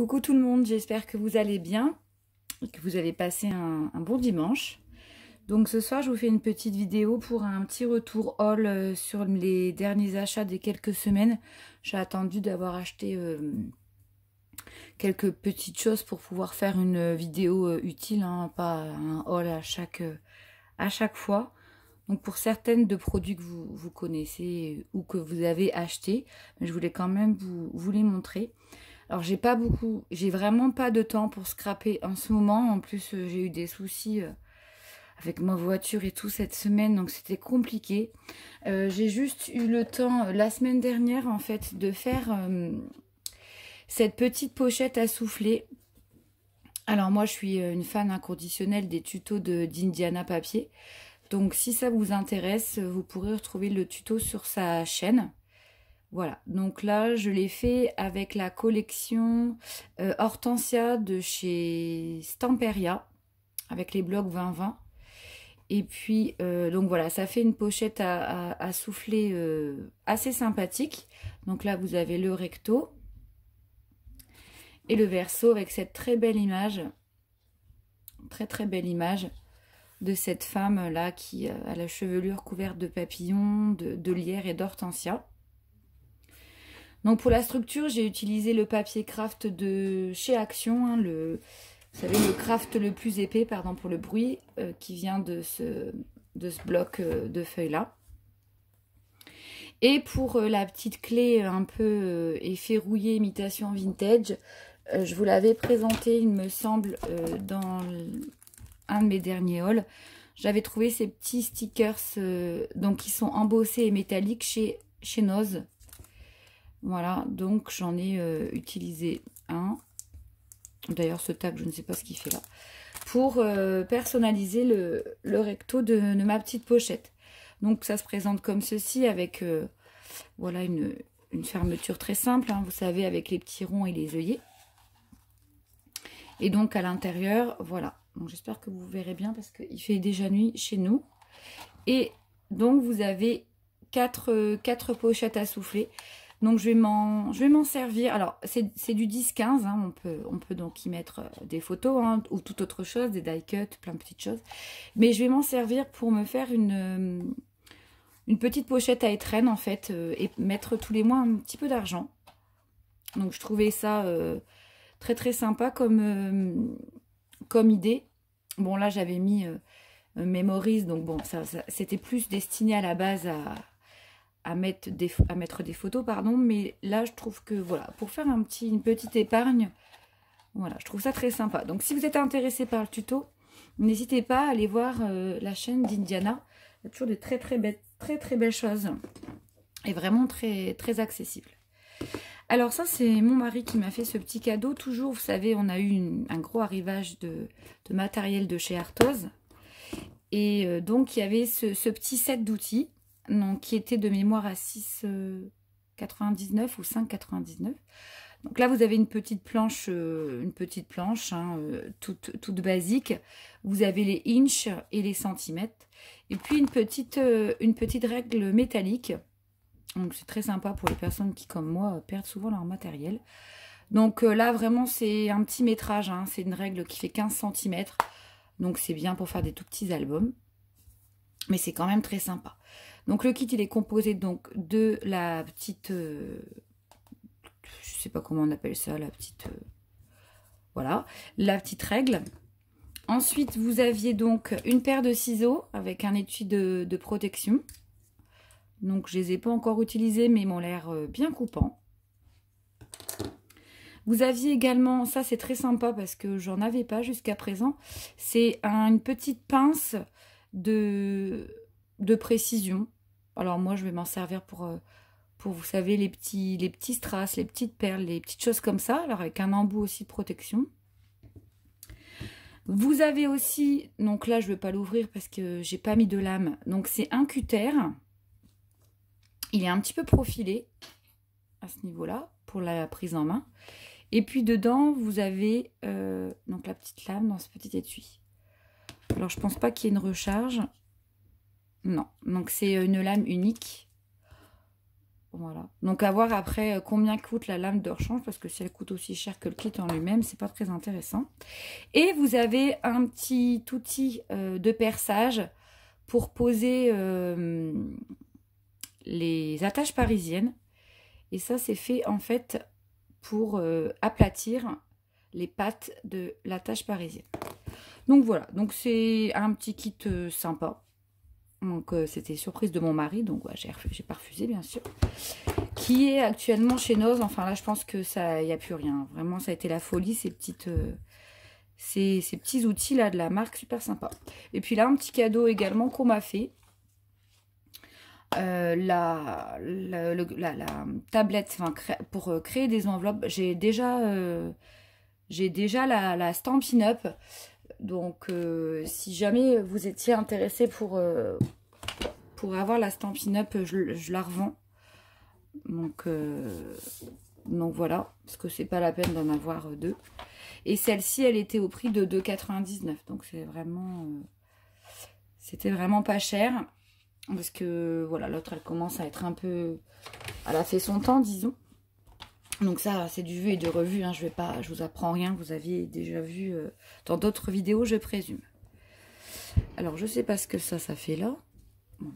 Coucou tout le monde, j'espère que vous allez bien et que vous avez passé un bon dimanche. Donc ce soir, je vous fais une petite vidéo pour un petit retour haul sur les derniers achats des quelques semaines. J'ai attendu d'avoir acheté quelques petites choses pour pouvoir faire une vidéo utile, hein, pas un haul à chaque fois. Donc pour certaines de produits que vous connaissez ou que vous avez achetés, je voulais quand même vous les montrer. Alors j'ai vraiment pas de temps pour scraper en ce moment. En plus, j'ai eu des soucis avec ma voiture et tout cette semaine, donc c'était compliqué. J'ai juste eu le temps la semaine dernière en fait de faire cette petite pochette à souffler. Alors moi, je suis une fan inconditionnelle des tutos d'Indiana Papier. Donc si ça vous intéresse, vous pourrez retrouver le tuto sur sa chaîne. Voilà, donc là, je l'ai fait avec la collection Hortensia de chez Stamperia, avec les blocs 2020. Et puis, donc voilà, ça fait une pochette à souffler assez sympathique. Donc là, vous avez le recto et le verso avec cette très belle image, très belle image de cette femme-là qui a la chevelure couverte de papillons, de lierre et d'hortensia. Donc pour la structure, j'ai utilisé le papier craft de chez Action, hein, vous savez, le craft le plus épais, pardon pour le bruit, qui vient de ce bloc de feuilles là. Et pour la petite clé un peu effet rouillé, imitation vintage, je vous l'avais présenté, il me semble, dans un de mes derniers hauls. J'avais trouvé ces petits stickers donc qui sont embossés et métalliques chez Noz. Voilà, donc j'en ai utilisé un. D'ailleurs, ce tag, je ne sais pas ce qu'il fait là. Pour personnaliser le recto de ma petite pochette. Donc ça se présente comme ceci avec voilà une fermeture très simple, hein, vous savez, avec les petits ronds et les œillets. Et donc à l'intérieur, voilà. Donc j'espère que vous verrez bien parce qu'il fait déjà nuit chez nous. Et donc vous avez quatre pochettes à souffler. Donc je vais m'en servir. Alors c'est du 10-15, hein, on peut donc y mettre des photos, hein, ou toute autre chose, des die cuts, plein de petites choses. Mais je vais m'en servir pour me faire une petite pochette à étrennes en fait, et mettre tous les mois un petit peu d'argent. Donc je trouvais ça très sympa comme idée. Bon là j'avais mis Memories, donc bon ça c'était plus destiné à la base à mettre des photos, pardon, mais là je trouve que voilà, pour faire une petite épargne, voilà, je trouve ça très sympa. Donc si vous êtes intéressé par le tuto, n'hésitez pas à aller voir la chaîne d'Indiana. Il y a toujours de très belles choses et vraiment très accessible. Alors ça c'est mon mari qui m'a fait ce petit cadeau. Toujours, vous savez, on a eu un gros arrivage de matériel de chez Arthos, et donc il y avait ce petit set d'outils. Donc, qui était de mémoire à 6,99 ou 5,99. Donc là, vous avez une petite planche hein, toute basique. Vous avez les inches et les centimètres. Et puis une petite règle métallique. Donc c'est très sympa pour les personnes qui, comme moi, perdent souvent leur matériel. Donc là, vraiment, c'est un petit métrage. Hein. C'est une règle qui fait 15 cm. Donc c'est bien pour faire des tout petits albums. Mais c'est quand même très sympa. Donc le kit, il est composé donc de la petite, je sais pas comment on appelle ça, la petite, voilà, la petite règle. Ensuite, vous aviez donc une paire de ciseaux avec un étui de protection. Donc je les ai pas encore utilisés, mais ils m'ont l'air bien coupants. Vous aviez également, ça c'est très sympa parce que j'en avais pas jusqu'à présent, c'est une petite pince de précision. Alors moi je vais m'en servir pour vous savez, les petits strass, les petites perles, les petites choses comme ça. Alors avec un embout aussi de protection. Vous avez aussi, donc là je ne vais pas l'ouvrir parce que j'ai pas mis de lame. Donc c'est un cutter. Il est un petit peu profilé à ce niveau-là pour la prise en main. Et puis dedans vous avez donc la petite lame dans ce petit étui. Alors je pense pas qu'il y ait une recharge. Non, donc c'est une lame unique. Voilà. Donc à voir après combien coûte la lame de rechange, parce que si elle coûte aussi cher que le kit en lui-même, c'est pas très intéressant. Et vous avez un petit outil de perçage pour poser les attaches parisiennes. Et ça, c'est fait en fait pour aplatir les pattes de l'attache parisienne. Donc voilà, donc c'est un petit kit sympa. Donc c'était surprise de mon mari, donc ouais, j'ai pas refusé bien sûr. Qui est actuellement chez Noz. Enfin là, je pense que ça, y a plus rien. Vraiment, ça a été la folie, ces petites, ces petits outils là de la marque, super sympa. Et puis là, un petit cadeau également qu'on m'a fait. La tablette, enfin, pour créer des enveloppes. J'ai déjà la Stampin' Up. Donc, si jamais vous étiez intéressé pour avoir la Stampin' Up, je la revends. Donc voilà, parce que c'est pas la peine d'en avoir deux. Et celle-ci, elle était au prix de 2,99 €. Donc c'est vraiment, c'était vraiment pas cher. Parce que voilà, l'autre, elle commence à être un peu, elle a fait son temps, disons. Donc ça, c'est du vu et du revu, hein. Je vous apprends rien, vous aviez déjà vu dans d'autres vidéos, je présume. Alors, je sais pas ce que ça fait là. Bon,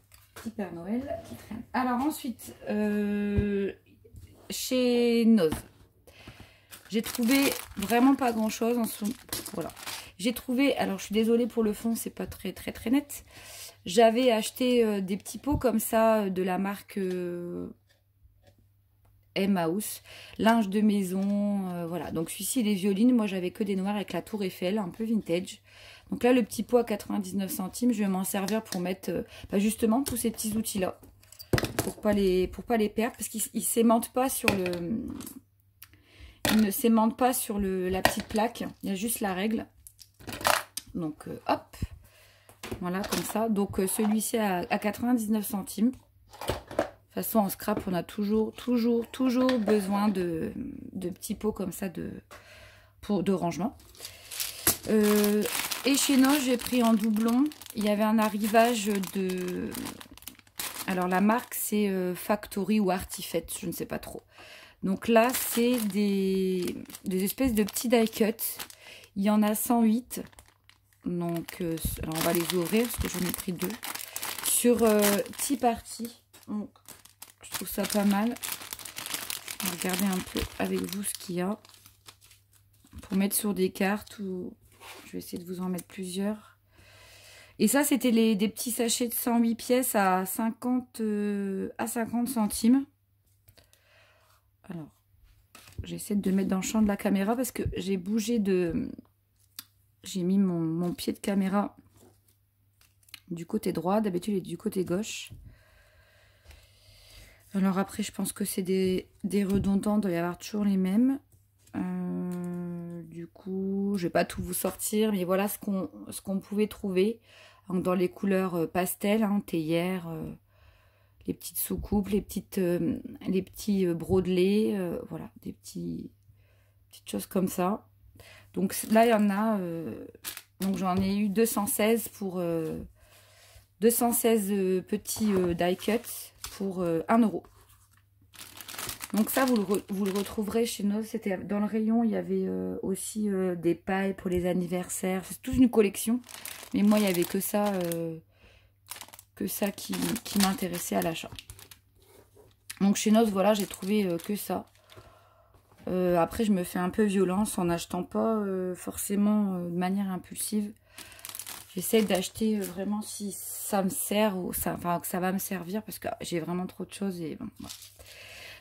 Père Noël qui traîne. Alors ensuite, chez Noz, j'ai trouvé vraiment pas grand chose en ce moment. Voilà. J'ai trouvé, alors je suis désolée pour le fond, c'est pas très net. J'avais acheté des petits pots comme ça de la marque M-House, linge de maison, voilà. Donc celui-ci, il est violine. Moi, j'avais que des noirs avec la tour Eiffel, un peu vintage. Donc là, le petit pot à 99 centimes, je vais m'en servir pour mettre justement tous ces petits outils-là. Pour pas les perdre, parce qu'ils s'aimantent pas sur le... Ils ne s'aimantent pas sur la petite plaque. Il y a juste la règle. Donc, hop. Voilà, comme ça. Donc, celui-ci à 99 centimes. De toute façon, en scrap, on a toujours besoin de petits pots comme ça de rangement. Et chez Noz, j'ai pris en doublon. Il y avait un arrivage de... Alors, la marque, c'est Factory ou Artifet, je ne sais pas trop. Donc là, c'est des espèces de petits die cuts. Il y en a 108. Donc, alors on va les ouvrir parce que j'en ai pris deux. Sur Tea Party. Donc, je trouve ça pas mal. On va regarder un peu avec vous ce qu'il y a. Pour mettre sur des cartes ou... Je vais essayer de vous en mettre plusieurs. Et ça, c'était des petits sachets de 108 pièces à 50 centimes. Alors, j'essaie de mettre dans le champ de la caméra parce que j'ai bougé de... J'ai mis mon pied de caméra du côté droit. D'habitude, il est du côté gauche. Alors après, je pense que c'est des redondants. Il doit y avoir toujours les mêmes. Du coup, je vais pas tout vous sortir. Mais voilà ce qu'on pouvait trouver. Donc, dans les couleurs pastel, hein, théière, les petites soucoupes, les petits brodelets. Voilà, petites choses comme ça. Donc là, il y en a, donc j'en ai eu 216 pour 216 petits die cuts pour 1 €. Donc ça, vous le retrouverez chez Noz. C'était dans le rayon, il y avait aussi des pailles pour les anniversaires. C'est toute une collection. Mais moi, il n'y avait que ça qui m'intéressait à l'achat. Donc chez Noz, voilà, j'ai trouvé que ça. Après, je me fais un peu violence en n'achetant pas forcément de manière impulsive. J'essaie d'acheter vraiment si ça me sert ou enfin, que ça va me servir parce que j'ai vraiment trop de choses. Et bon, voilà.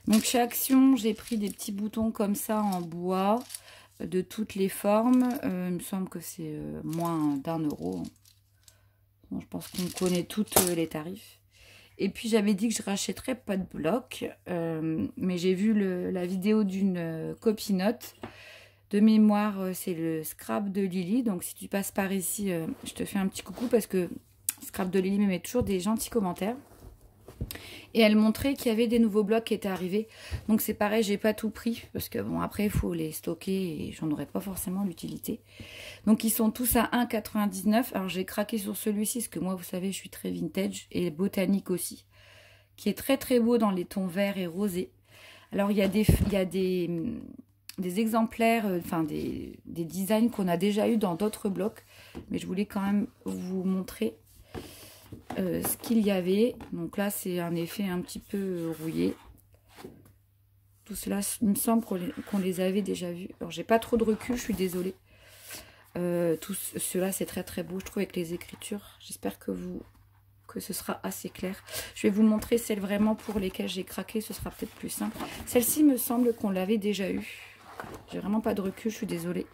Donc, chez Action, j'ai pris des petits boutons comme ça en bois de toutes les formes. Il me semble que c'est moins d'1 €. Bon, je pense qu'on connaît toutes les tarifs. Et puis j'avais dit que je rachèterais pas de bloc, mais j'ai vu la vidéo d'une copinote. De mémoire, c'est le scrap de Lily. Donc si tu passes par ici, je te fais un petit coucou parce que scrap de Lily me met toujours des gentils commentaires. Et elle montrait qu'il y avait des nouveaux blocs qui étaient arrivés. Donc c'est pareil, j'ai pas tout pris parce que bon, après il faut les stocker et j'en aurais pas forcément l'utilité. Donc ils sont tous à 1,99 €. Alors j'ai craqué sur celui-ci parce que moi, vous savez, je suis très vintage et botanique aussi. qui est très très beau dans les tons verts et rosés. Alors il y a des exemplaires, enfin des designs qu'on a déjà eu dans d'autres blocs, mais je voulais quand même vous montrer ce qu'il y avait. Donc là c'est un effet un petit peu rouillé. Tout cela, il me semble qu'on les avait déjà vus. Alors j'ai pas trop de recul, je suis désolée. Tout cela c'est très très beau, je trouve, avec les écritures. J'espère que ce sera assez clair. Je vais vous montrer celles vraiment pour lesquelles j'ai craqué, ce sera peut-être plus simple. Celle-ci me semble qu'on l'avait déjà eu. J'ai vraiment pas de recul, je suis désolée.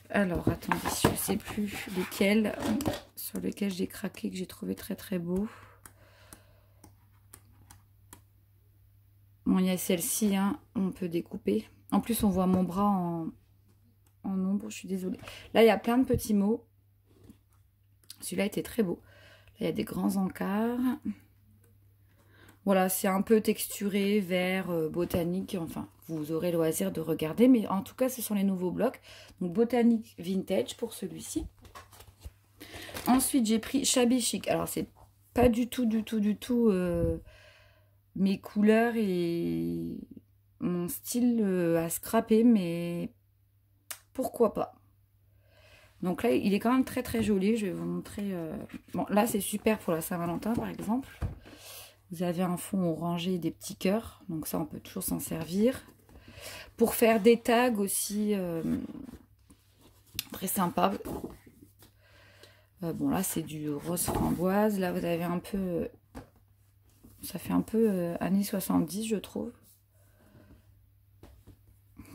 Alors, attendez, je sais plus lesquelles, sur lesquelles j'ai craqué, que j'ai trouvé très très beau. Bon, il y a celle-ci, hein, on peut découper. En plus, on voit mon bras en ombre, je suis désolée. Là, il y a plein de petits mots. Celui-là était très beau. Là, il y a des grands encarts. Voilà, c'est un peu texturé, vert, botanique. Enfin, vous aurez le loisir de regarder. Mais en tout cas, ce sont les nouveaux blocs. Donc, botanique vintage pour celui-ci. Ensuite, j'ai pris Shabby Chic. Alors, c'est pas du tout mes couleurs et mon style à scraper. Mais pourquoi pas. Donc là, il est quand même très très joli. Je vais vous montrer. Bon, là, c'est super pour la Saint-Valentin, par exemple. Vous avez un fond orangé et des petits cœurs. Donc ça, on peut toujours s'en servir. Pour faire des tags aussi, très sympa. Bon, là, c'est du rose framboise. Là, vous avez un peu... ça fait un peu années 70, je trouve.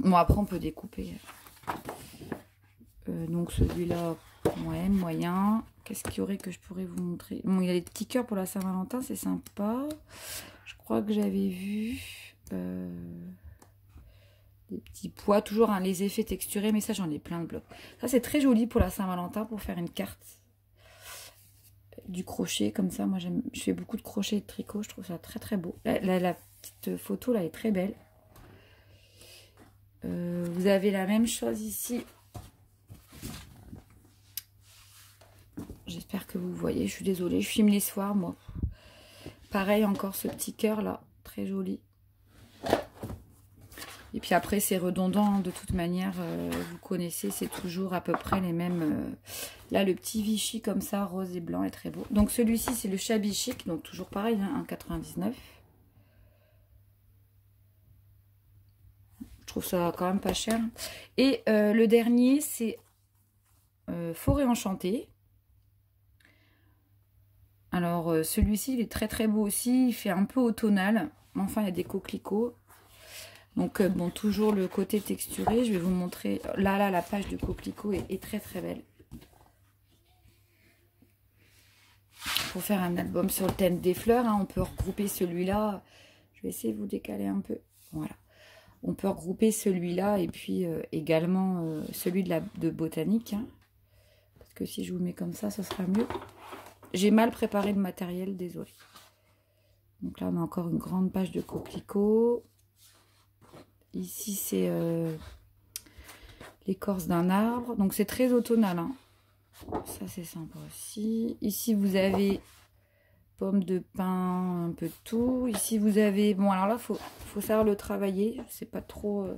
Bon, après, on peut découper. Donc celui-là, ouais, moyen. Qu'est-ce qu'il y aurait que je pourrais vous montrer? Bon, il y a les petits cœurs pour la Saint-Valentin, c'est sympa. Je crois que j'avais vu des petits pois, toujours hein, les effets texturés, mais ça j'en ai plein de blocs. Ça c'est très joli pour la Saint-Valentin, pour faire une carte. Du crochet comme ça, moi je fais beaucoup de crochet et de tricot, je trouve ça très très beau. La petite photo là est très belle. Vous avez la même chose ici. J'espère que vous voyez, je suis désolée, je filme les soirs moi. Pareil, encore ce petit cœur là, très joli. Et puis après c'est redondant, de toute manière, vous connaissez, c'est toujours à peu près les mêmes. Là le petit Vichy comme ça, rose et blanc est très beau. Donc celui-ci c'est le Shabby Chic, donc toujours pareil, hein, 1,99 €. Je trouve ça quand même pas cher. Et le dernier c'est Forêt Enchantée. Alors, celui-ci, il est très très beau aussi. Il fait un peu automnal. Enfin, il y a des coquelicots. Donc, bon, toujours le côté texturé. Je vais vous montrer. Là, la page de coquelicot est très très belle. Pour faire un album sur le thème des fleurs, hein, on peut regrouper celui-là. Je vais essayer de vous décaler un peu. Voilà. On peut regrouper celui-là et puis également celui de botanique. Hein. Parce que si je vous mets comme ça, ce sera mieux. J'ai mal préparé le matériel, désolé. Donc là, on a encore une grande page de coquelicot. Ici, c'est l'écorce d'un arbre. Donc, c'est très automnal. Hein. Ça, c'est sympa aussi. Ici, vous avez pomme de pin, un peu de tout. Ici, vous avez... Bon, alors là, faut savoir le travailler. Je sais pas trop...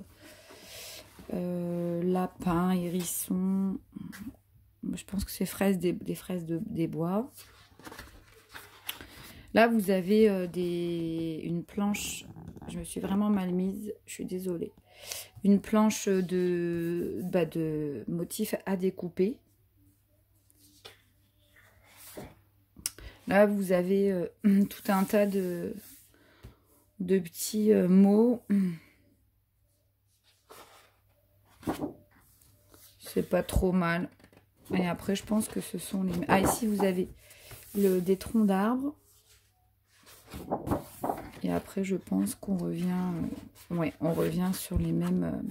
lapin, hérisson... Je pense que c'est fraises, des fraises des bois. Là, vous avez une planche. Je me suis vraiment mal mise. Je suis désolée. Une planche de motifs à découper. Là, vous avez tout un tas de petits mots. C'est pas trop mal. Et après, je pense que ce sont les... Ah, ici, vous avez des troncs d'arbres. Et après, je pense qu'on revient... ouais, on revient sur les mêmes...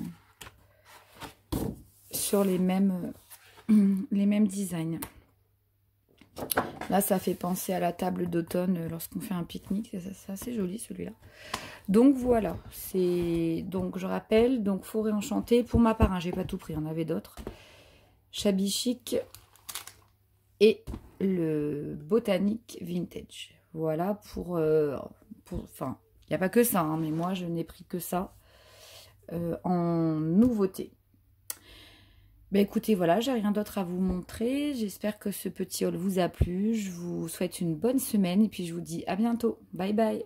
les mêmes designs. Là, ça fait penser à la table d'automne lorsqu'on fait un pique-nique. C'est assez joli, celui-là. Donc, voilà. Donc, je rappelle, donc Forêt Enchantée. Pour ma part, hein, j'ai pas tout pris, il y en avait d'autres. Shabby Chic et le Botanique Vintage. Voilà enfin, il n'y a pas que ça, hein, mais moi je n'ai pris que ça en nouveauté. Ben écoutez, voilà, j'ai rien d'autre à vous montrer. J'espère que ce petit haul vous a plu. Je vous souhaite une bonne semaine et puis je vous dis à bientôt. Bye bye.